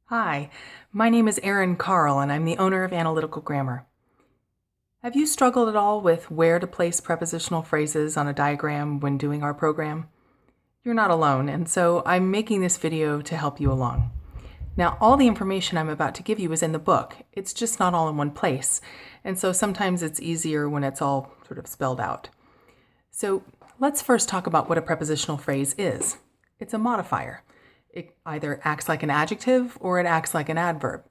Hi, my name is Erin Carl, and I'm the owner of Analytical Grammar. Have you struggled at all with where to place prepositional phrases on a diagram when doing our program? You're not alone, and so I'm making this video to help you along. Now, all the information I'm about to give you is in the book. It's just not all in one place, and so sometimes it's easier when it's all sort of spelled out. So let's first talk about what a prepositional phrase is. It's a modifier. It either acts like an adjective or it acts like an adverb.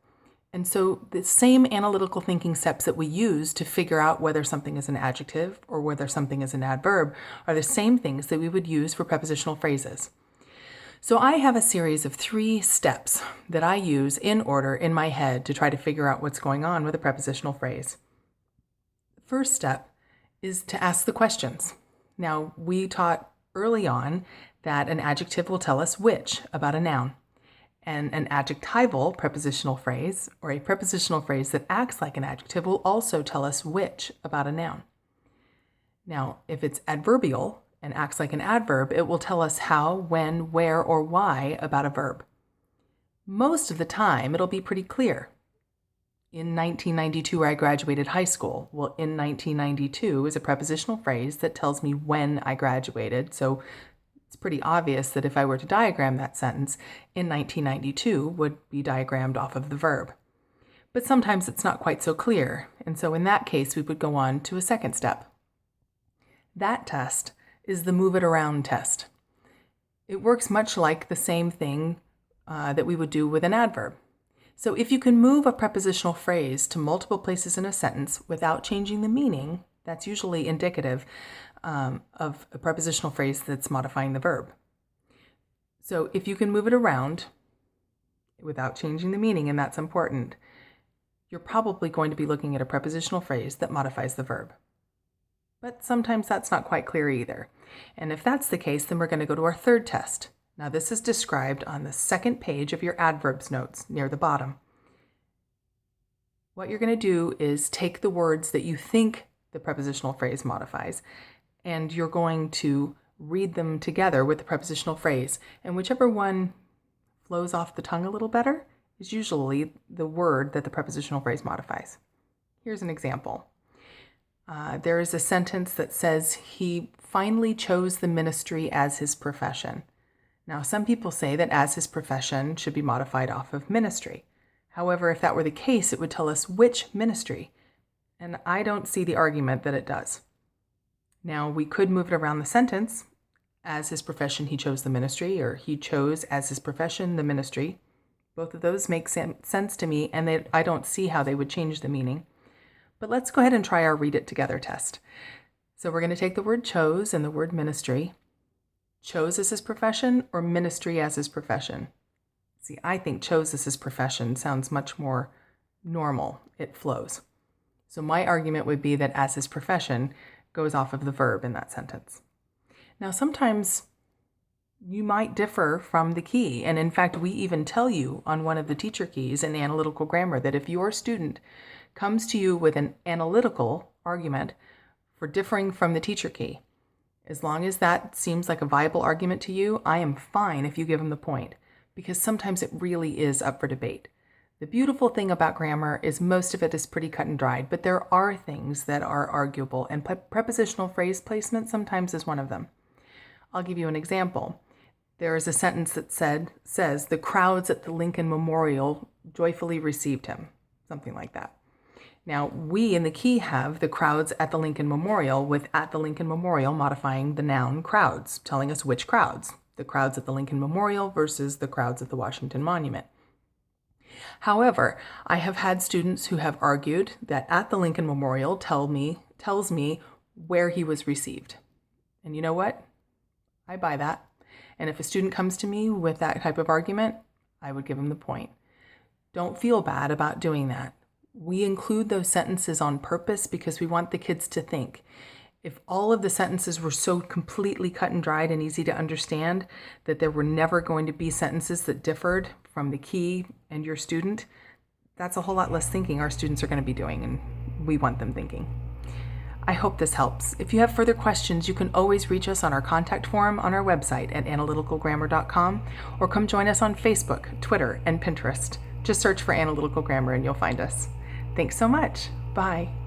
And so the same analytical thinking steps that we use to figure out whether something is an adjective or whether something is an adverb are the same things that we would use for prepositional phrases. So I have a series of 3 steps that I use in order in my head to try to figure out what's going on with a prepositional phrase. The first step is to ask the questions. Now, we taught early on that an adjective will tell us which about a noun. And an adjectival prepositional phrase, or a prepositional phrase that acts like an adjective, will also tell us which about a noun. Now, if it's adverbial and acts like an adverb, it will tell us how, when, where, or why about a verb. Most of the time, it'll be pretty clear. In 1992, I graduated high school. Well, in 1992 is a prepositional phrase that tells me when I graduated, so it's pretty obvious that if I were to diagram that sentence, in 1992 would be diagrammed off of the verb. But sometimes it's not quite so clear, and so in that case, we would go on to a second step. That test is the move it around test. It works much like the same thing that we would do with an adverb. So if you can move a prepositional phrase to multiple places in a sentence without changing the meaning, that's usually indicative of a prepositional phrase that's modifying the verb. So if you can move it around without changing the meaning, and that's important, you're probably going to be looking at a prepositional phrase that modifies the verb. But sometimes that's not quite clear either. And if that's the case, then we're going to go to our third test. Now, this is described on the second page of your adverbs notes near the bottom. What you're going to do is take the words that you think the prepositional phrase modifies, and you're going to read them together with the prepositional phrase. And whichever one flows off the tongue a little better is usually the word that the prepositional phrase modifies. Here's an example. There is a sentence that says, he finally chose the ministry as his profession. Now, some people say that as his profession should be modified off of ministry. However, if that were the case, it would tell us which ministry. And I don't see the argument that it does. Now, we could move it around the sentence. As his profession, he chose the ministry, or he chose as his profession the ministry. Both of those make sense to me, and I don't see how they would change the meaning. But let's go ahead and try our read it together test. So we're going to take the word chose and the word ministry. Chose as his profession or ministry as his profession? See, I think chose as his profession sounds much more normal. It flows. So my argument would be that as his profession goes off of the verb in that sentence. Now, sometimes you might differ from the key. And in fact, we even tell you on one of the teacher keys in analytical grammar that if your student comes to you with an analytical argument for differing from the teacher key, as long as that seems like a viable argument to you, I am fine if you give them the point, because sometimes it really is up for debate. The beautiful thing about grammar is most of it is pretty cut and dried, but there are things that are arguable, and prepositional phrase placement sometimes is one of them. I'll give you an example. There is a sentence that says, the crowds at the Lincoln Memorial joyfully received him, something like that. Now, we in the key have the crowds at the Lincoln Memorial with at the Lincoln Memorial modifying the noun crowds, telling us which crowds, the crowds at the Lincoln Memorial versus the crowds at the Washington Monument. However, I have had students who have argued that at the Lincoln Memorial tells me where he was received. And you know what? I buy that. And if a student comes to me with that type of argument, I would give them the point. Don't feel bad about doing that. We include those sentences on purpose because we want the kids to think. If all of the sentences were so completely cut and dried and easy to understand that there were never going to be sentences that differed from the key and your student, that's a whole lot less thinking our students are going to be doing, and we want them thinking. I hope this helps. If you have further questions, you can always reach us on our contact form on our website at analyticalgrammar.com, or come join us on Facebook, Twitter, and Pinterest. Just search for Analytical Grammar and you'll find us. Thanks so much. Bye.